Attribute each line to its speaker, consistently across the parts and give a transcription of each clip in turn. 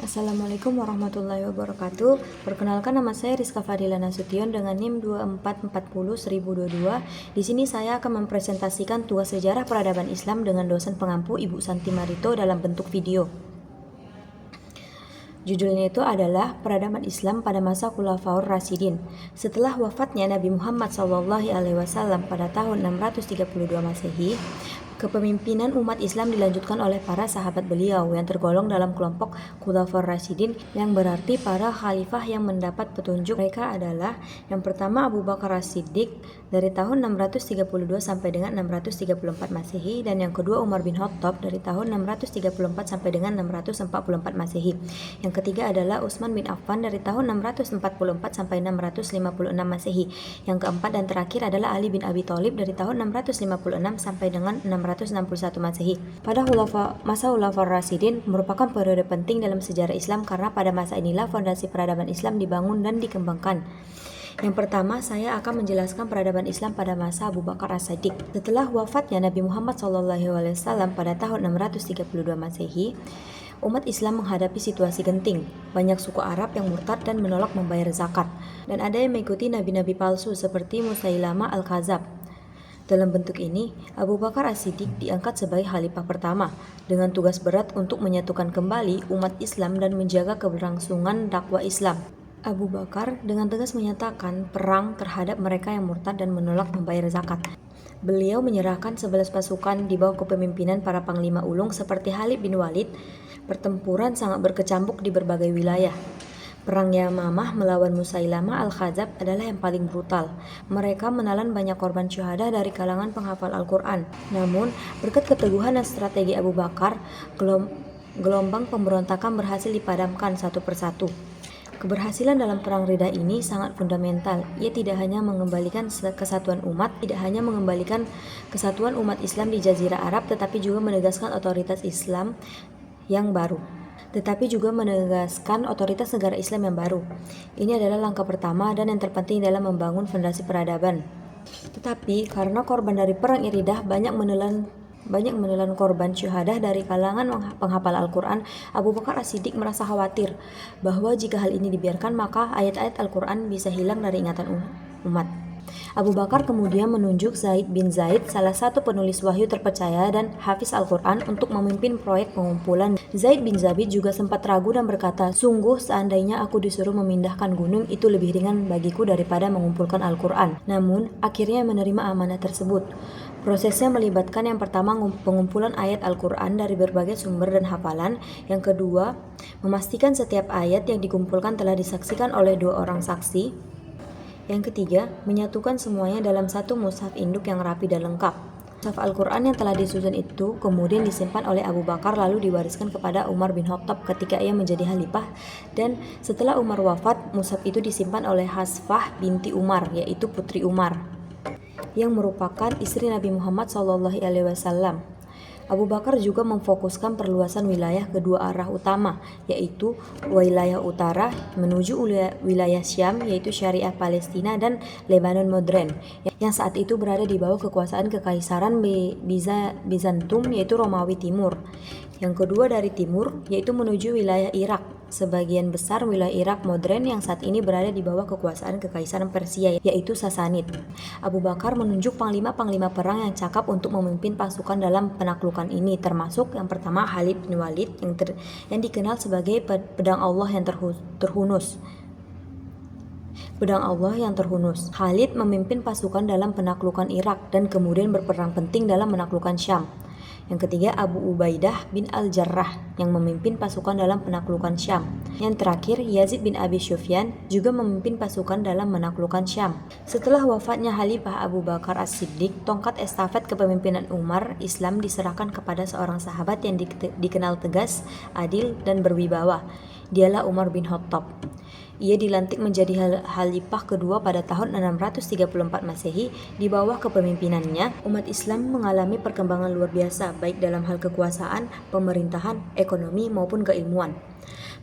Speaker 1: Assalamualaikum warahmatullahi wabarakatuh. Perkenalkan, nama saya Rizka Fadila Nasution dengan NIM 24401022. Di sini saya akan mempresentasikan tugas sejarah peradaban Islam dengan dosen pengampu Ibu Santi Marito dalam bentuk video. Judulnya itu adalah Peradaban Islam pada masa Khulafaur Rasyidin. Setelah wafatnya Nabi Muhammad SAW pada tahun 632 Masehi, kepemimpinan umat Islam dilanjutkan oleh para sahabat beliau yang tergolong dalam kelompok Khulafaur Rasyidin, yang berarti para khalifah yang mendapat petunjuk. Mereka adalah yang pertama Abu Bakar As-Siddiq dari tahun 632 sampai dengan 634 Masehi, dan yang kedua Umar bin Khattab dari tahun 634 sampai dengan 644 Masehi. Yang ketiga adalah Utsman bin Affan dari tahun 644 sampai 656 Masehi. Yang keempat dan terakhir adalah Ali bin Abi Thalib dari tahun 656 sampai dengan 661 Masehi. Pada masa Khulafaur Rasyidin merupakan periode penting dalam sejarah Islam karena pada masa inilah fondasi peradaban Islam dibangun dan dikembangkan. Yang pertama, saya akan menjelaskan peradaban Islam pada masa Abu Bakar As-Siddiq. Setelah wafatnya Nabi Muhammad SAW pada tahun 632 Masehi, umat Islam menghadapi situasi genting. Banyak suku Arab yang murtad dan menolak membayar zakat, dan ada yang mengikuti nabi-nabi palsu seperti Musailama Al-Kadzab. Dalam bentuk ini, Abu Bakar As-Siddiq diangkat sebagai khalifah pertama dengan tugas berat untuk menyatukan kembali umat Islam dan menjaga keberlangsungan dakwah Islam. Abu Bakar dengan tegas menyatakan perang terhadap mereka yang murtad dan menolak membayar zakat. Beliau menyerahkan 11 pasukan di bawah kepemimpinan para panglima ulung seperti Khalid bin Walid. Pertempuran sangat berkecamuk di berbagai wilayah. Perang Yamamah melawan Musailama Al-Kadzab adalah yang paling brutal. Mereka menelan banyak korban syuhada dari kalangan penghafal Al-Quran. Namun, berkat keteguhan dan strategi Abu Bakar, gelombang pemberontakan berhasil dipadamkan satu persatu. Keberhasilan dalam perang Ridha ini sangat fundamental. Ia tidak hanya mengembalikan kesatuan umat Islam di Jazirah Arab, tetapi juga menegaskan otoritas Islam yang baru. Ini adalah langkah pertama dan yang terpenting dalam membangun fondasi peradaban. Tetapi karena korban dari perang Ridha banyak menelan korban syuhadah dari kalangan penghafal Al-Quran, Abu Bakar As-Siddiq merasa khawatir bahwa jika hal ini dibiarkan maka ayat-ayat Al-Quran bisa hilang dari ingatan umat. Abu Bakar kemudian menunjuk Zaid bin Zaid, salah satu penulis wahyu terpercaya dan hafiz Al-Quran, untuk memimpin proyek pengumpulan. Zaid bin Zabid juga sempat ragu dan berkata, "Sungguh seandainya aku disuruh memindahkan gunung, itu lebih ringan bagiku daripada mengumpulkan Al-Quran." Namun, akhirnya menerima amanah tersebut. Prosesnya melibatkan yang pertama pengumpulan ayat Al-Quran dari berbagai sumber dan hafalan. Yang kedua, memastikan setiap ayat yang dikumpulkan telah disaksikan oleh 2 orang saksi. Yang ketiga, menyatukan semuanya dalam satu mushaf induk yang rapi dan lengkap. Mushaf Al-Quran yang telah disusun itu kemudian disimpan oleh Abu Bakar lalu diwariskan kepada Umar bin Khattab ketika ia menjadi khalifah, dan setelah Umar wafat, mushaf itu disimpan oleh Hafsah binti Umar, yaitu putri Umar, yang merupakan istri Nabi Muhammad SAW. Abu Bakar juga memfokuskan perluasan wilayah kedua arah utama, yaitu wilayah utara menuju wilayah Syam, yaitu Syariah Palestina dan Lebanon modern, yang saat itu berada di bawah kekuasaan Kekaisaran Bizantium, yaitu Romawi Timur. Yang kedua dari timur, yaitu menuju wilayah Irak. Sebagian besar wilayah Irak modern yang saat ini berada di bawah kekuasaan Kekaisaran Persia, yaitu Sasanid. Abu Bakar menunjuk panglima-panglima perang yang cakap untuk memimpin pasukan dalam penaklukan ini, termasuk yang pertama Khalid bin Walid yang dikenal sebagai pedang Allah yang terhunus. Khalid memimpin pasukan dalam penaklukan Irak dan kemudian berperan penting dalam menaklukkan Syam. Yang ketiga, Abu Ubaidah bin Al-Jarrah yang memimpin pasukan dalam penaklukan Syam. Yang terakhir, Yazid bin Abi Sufyan juga memimpin pasukan dalam menaklukkan Syam. Setelah wafatnya Khalifah Abu Bakar As-Siddiq, tongkat estafet kepemimpinan Umar Islam diserahkan kepada seorang sahabat yang dikenal tegas, adil, dan berwibawa. Dialah Umar bin Khattab. Ia dilantik menjadi khalifah kedua pada tahun 634 Masehi. Di bawah kepemimpinannya, umat Islam mengalami perkembangan luar biasa, baik dalam hal kekuasaan, pemerintahan, ekonomi, maupun keilmuan.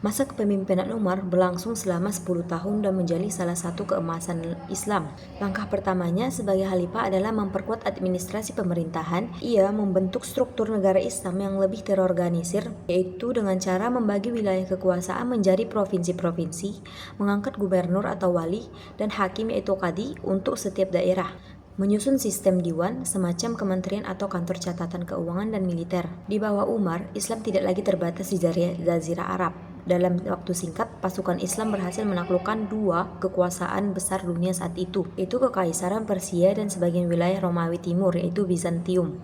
Speaker 1: Masa kepemimpinan Umar berlangsung selama 10 tahun dan menjadi salah satu keemasan Islam. Langkah pertamanya sebagai khalifah adalah memperkuat administrasi pemerintahan. Ia membentuk struktur negara Islam yang lebih terorganisir, yaitu dengan cara membagi wilayah kekuasaan menjadi provinsi-provinsi, mengangkat gubernur atau wali, dan hakim yaitu qadhi untuk setiap daerah. Menyusun sistem diwan, semacam kementerian atau kantor catatan keuangan dan militer. Di bawah Umar, Islam tidak lagi terbatas di Jazirah Arab. Dalam waktu singkat, pasukan Islam berhasil menaklukkan dua kekuasaan besar dunia saat itu, yaitu Kekaisaran Persia dan sebagian wilayah Romawi Timur, yaitu Bizantium.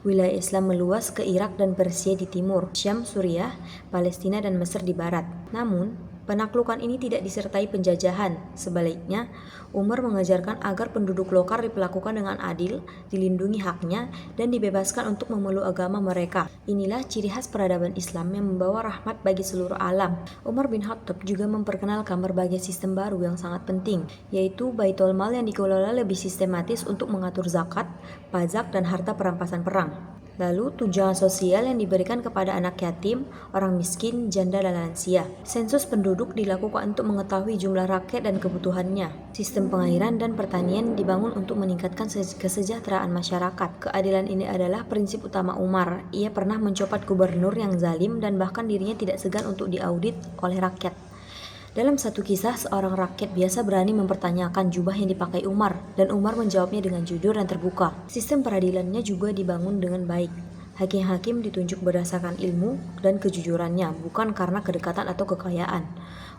Speaker 1: Wilayah Islam meluas ke Irak dan Persia di timur, Syam, Suriah, Palestina, dan Mesir di barat. Namun, penaklukan ini tidak disertai penjajahan. Sebaliknya, Umar mengajarkan agar penduduk lokal diperlakukan dengan adil, dilindungi haknya, dan dibebaskan untuk memeluk agama mereka. Inilah ciri khas peradaban Islam yang membawa rahmat bagi seluruh alam. Umar bin Khattab juga memperkenalkan berbagai sistem baru yang sangat penting, yaitu Baitul Mal yang dikelola lebih sistematis untuk mengatur zakat, pajak, dan harta perampasan perang. Lalu, tunjangan sosial yang diberikan kepada anak yatim, orang miskin, janda, dan lansia. Sensus penduduk dilakukan untuk mengetahui jumlah rakyat dan kebutuhannya. Sistem pengairan dan pertanian dibangun untuk meningkatkan kesejahteraan masyarakat. Keadilan ini adalah prinsip utama Umar. Ia pernah mencopot gubernur yang zalim dan bahkan dirinya tidak segan untuk diaudit oleh rakyat. Dalam satu kisah, seorang rakyat biasa berani mempertanyakan jubah yang dipakai Umar, dan Umar menjawabnya dengan jujur dan terbuka. Sistem peradilannya juga dibangun dengan baik. Hakim-hakim ditunjuk berdasarkan ilmu dan kejujurannya, bukan karena kedekatan atau kekayaan.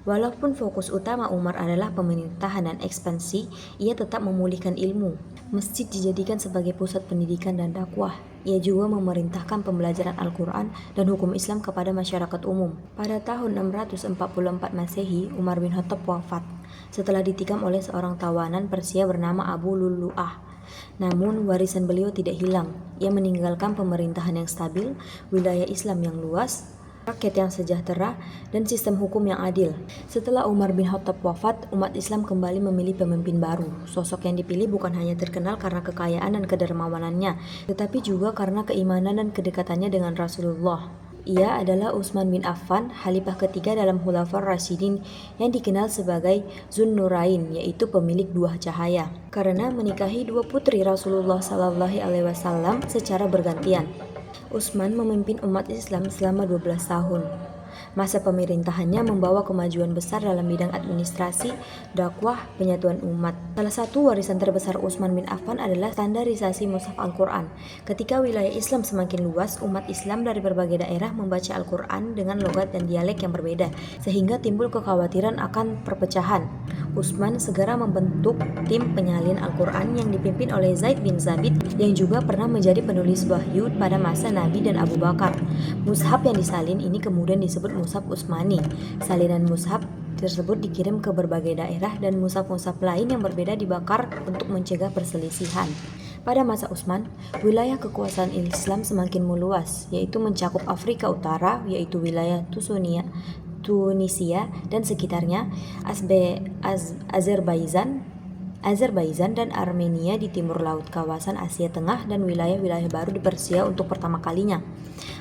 Speaker 1: Walaupun fokus utama Umar adalah pemerintahan dan ekspansi, ia tetap memulihkan ilmu. Masjid dijadikan sebagai pusat pendidikan dan dakwah. Ia juga memerintahkan pembelajaran Al-Quran dan hukum Islam kepada masyarakat umum. Pada tahun 644 Masehi, Umar bin Khattab wafat setelah ditikam oleh seorang tawanan Persia bernama Abu Lulu'ah. Namun warisan beliau tidak hilang. Ia meninggalkan pemerintahan yang stabil, wilayah Islam yang luas, rakyat yang sejahtera, dan sistem hukum yang adil. Setelah Umar bin Khattab wafat, umat Islam kembali memilih pemimpin baru. Sosok yang dipilih bukan hanya terkenal karena kekayaan dan kedermawanannya, tetapi juga karena keimanan dan kedekatannya dengan Rasulullah. Ia adalah Utsman bin Affan, khalifah ketiga dalam Khulafaur Rasyidin yang dikenal sebagai Zunnurain, yaitu pemilik dua cahaya, karena menikahi dua putri Rasulullah SAW secara bergantian. Utsman memimpin umat Islam selama 12 tahun. Masa pemerintahannya membawa kemajuan besar dalam bidang administrasi, dakwah, penyatuan umat. Salah satu warisan terbesar Utsman bin Affan adalah standarisasi mushaf Al-Quran. Ketika wilayah Islam semakin luas, umat Islam dari berbagai daerah membaca Al-Quran dengan logat dan dialek yang berbeda, sehingga timbul kekhawatiran akan perpecahan. Utsman segera membentuk tim penyalin Al-Quran yang dipimpin oleh Zaid bin Thabit yang juga pernah menjadi penulis wahyu pada masa Nabi dan Abu Bakar. Mushaf yang disalin ini kemudian disebut Mushaf Utsmani. Salinan mushaf tersebut dikirim ke berbagai daerah dan mushaf-mushaf lain yang berbeda dibakar untuk mencegah perselisihan. Pada masa Utsman, wilayah kekuasaan Islam semakin meluas, yaitu mencakup Afrika Utara, yaitu wilayah Tunisia dan sekitarnya, Azerbaijan dan Armenia di timur laut, kawasan Asia Tengah, dan wilayah-wilayah baru di Persia untuk pertama kalinya.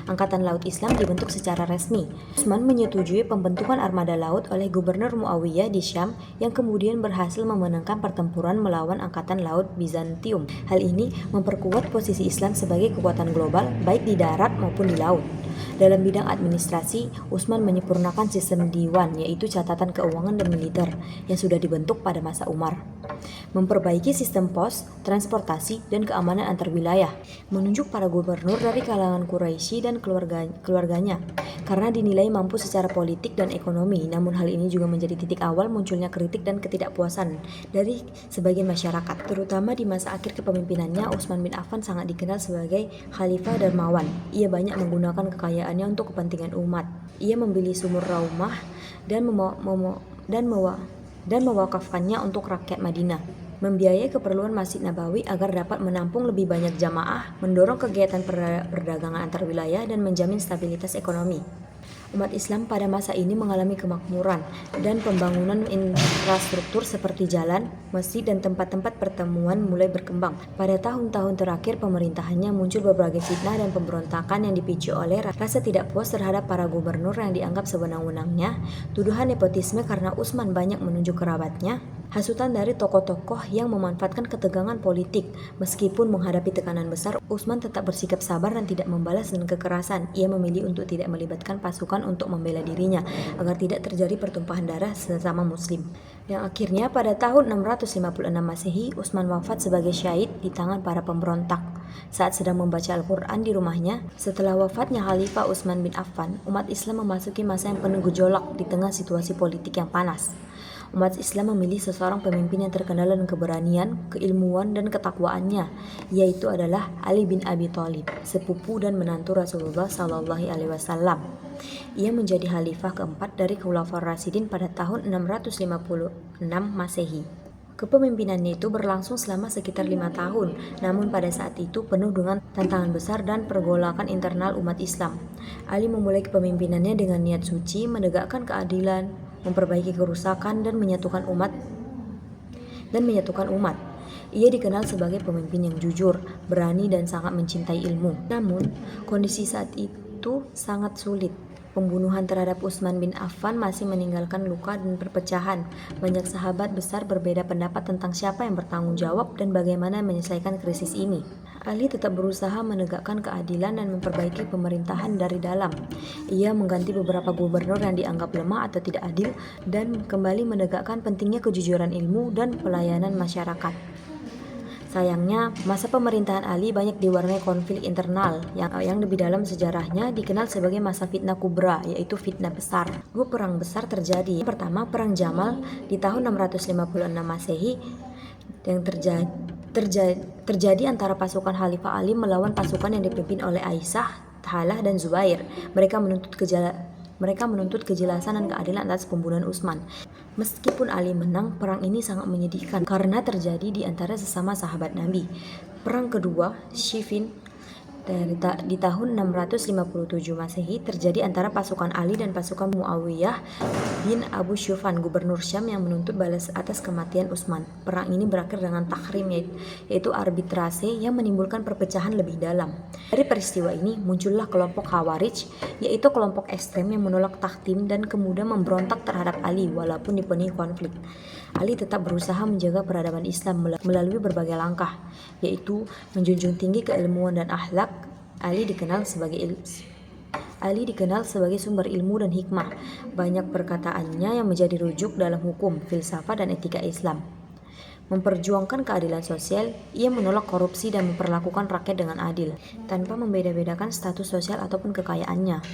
Speaker 1: Angkatan Laut Islam dibentuk secara resmi. Utsman menyetujui pembentukan armada laut oleh Gubernur Muawiyah di Syam yang kemudian berhasil memenangkan pertempuran melawan Angkatan Laut Bizantium. Hal ini memperkuat posisi Islam sebagai kekuatan global baik di darat maupun di laut. Dalam bidang administrasi, Utsman menyempurnakan sistem diwan, yaitu catatan keuangan dan militer, yang sudah dibentuk pada masa Umar. Memperbaiki sistem pos, transportasi, dan keamanan antar wilayah. Menunjuk para gubernur dari kalangan Quraisy dan keluarganya, karena dinilai mampu secara politik dan ekonomi. Namun hal ini juga menjadi titik awal munculnya kritik dan ketidakpuasan dari sebagian masyarakat. Terutama di masa akhir kepemimpinannya, Utsman bin Affan sangat dikenal sebagai Khalifah Dermawan. Ia banyak menggunakan kekayaannya untuk kepentingan umat. Ia membeli sumur Raumah dan mewakafkannya untuk rakyat Madinah, membiayai keperluan Masjid Nabawi agar dapat menampung lebih banyak jamaah, mendorong kegiatan perdagangan antar wilayah, dan menjamin stabilitas ekonomi. Umat Islam pada masa ini mengalami kemakmuran dan pembangunan infrastruktur seperti jalan, masjid, dan tempat-tempat pertemuan mulai berkembang. Pada tahun-tahun terakhir pemerintahannya muncul berbagai fitnah dan pemberontakan yang dipicu oleh rasa tidak puas terhadap para gubernur yang dianggap sewenang-wenangnya, tuduhan nepotisme karena Utsman banyak menunjuk kerabatnya, hasutan dari tokoh-tokoh yang memanfaatkan ketegangan politik. Meskipun menghadapi tekanan besar, Utsman tetap bersikap sabar dan tidak membalas dengan kekerasan. Ia memilih untuk tidak melibatkan pasukan untuk membela dirinya agar tidak terjadi pertumpahan darah sesama muslim. Yang akhirnya pada tahun 656 Masehi, Utsman wafat sebagai syahid di tangan para pemberontak saat sedang membaca Al-Quran di rumahnya. Setelah wafatnya Khalifah Utsman bin Affan, umat Islam memasuki masa yang penuh gejolak di tengah situasi politik yang panas. Umat Islam memilih seseorang pemimpin yang terkenal dengan keberanian, keilmuan, dan ketakwaannya, yaitu adalah Ali bin Abi Thalib, sepupu dan menantu Rasulullah Shallallahu Alaihi Wasallam. Ia menjadi khalifah keempat dari Khulafaur Rasyidin pada tahun 656 Masehi. Kepemimpinannya itu berlangsung selama sekitar 5 tahun, namun pada saat itu penuh dengan tantangan besar dan pergolakan internal umat Islam. Ali memulai kepemimpinannya dengan niat suci, menegakkan keadilan, memperbaiki kerusakan, dan menyatukan umat. Ia dikenal sebagai pemimpin yang jujur, berani, dan sangat mencintai ilmu. Namun, kondisi saat itu sangat sulit. Pembunuhan terhadap Utsman bin Affan masih meninggalkan luka dan perpecahan. Banyak sahabat besar berbeda pendapat tentang siapa yang bertanggung jawab dan bagaimana menyelesaikan krisis ini. Ali tetap berusaha menegakkan keadilan dan memperbaiki pemerintahan dari dalam. Ia mengganti beberapa gubernur yang dianggap lemah atau tidak adil dan kembali menegakkan pentingnya kejujuran ilmu dan pelayanan masyarakat. Sayangnya, masa pemerintahan Ali banyak diwarnai konflik internal yang lebih dalam sejarahnya dikenal sebagai masa fitnah kubra, yaitu fitnah besar. Dua perang besar terjadi. Yang pertama, Perang Jamal di tahun 656 Masehi yang terjadi antara pasukan Khalifah Ali melawan pasukan yang dipimpin oleh Aisyah, Talhah, dan Zubair. Mereka menuntut kejelasan dan keadilan atas pembunuhan Utsman. Meskipun Ali menang, perang ini sangat menyedihkan karena terjadi di antara sesama sahabat Nabi. Perang kedua, Siffin, di tahun 657 Masehi terjadi antara pasukan Ali dan pasukan Muawiyah bin Abu Sufyan, gubernur Syam, yang menuntut balas atas kematian Utsman. Perang ini berakhir dengan tahrim, yaitu arbitrase yang menimbulkan perpecahan lebih dalam. Dari peristiwa ini muncullah kelompok Khawarij, yaitu kelompok ekstrem yang menolak tahkim dan kemudian memberontak terhadap Ali walaupun dipenuhi konflik. Ali tetap berusaha menjaga peradaban Islam melalui berbagai langkah, yaitu menjunjung tinggi keilmuan dan akhlak. Ali dikenal sebagai sumber ilmu dan hikmah. Banyak perkataannya yang menjadi rujuk dalam hukum, filsafat, dan etika Islam. Memperjuangkan keadilan sosial, ia menolak korupsi dan memperlakukan rakyat dengan adil, tanpa membeda-bedakan status sosial ataupun kekayaannya.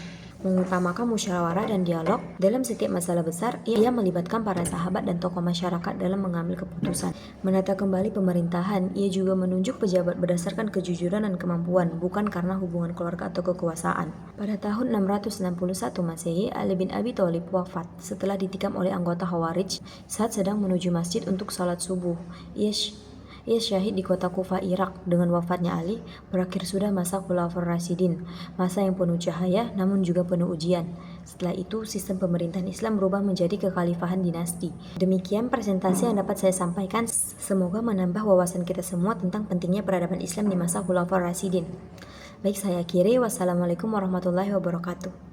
Speaker 1: Mengutamakan musyawarah dan dialog dalam setiap masalah besar. Ia melibatkan para sahabat dan tokoh masyarakat dalam mengambil keputusan. Menata kembali pemerintahan, ia juga menunjuk pejabat berdasarkan kejujuran dan kemampuan, bukan karena hubungan keluarga atau kekuasaan. Pada tahun 661 Masehi, Ali bin Abi Thalib wafat setelah ditikam oleh anggota Khawarij saat sedang menuju masjid untuk salat subuh. Ia syahid di kota Kufah, Irak. Dengan wafatnya Ali, berakhir sudah masa Khulafaur Rasyidin, masa yang penuh cahaya namun juga penuh ujian. Setelah itu, sistem pemerintahan Islam berubah menjadi kekhalifahan dinasti. Demikian presentasi yang dapat saya sampaikan. Semoga menambah wawasan kita semua tentang pentingnya peradaban Islam di masa Khulafaur Rasyidin. Baik, saya akhiri. Wassalamualaikum warahmatullahi wabarakatuh.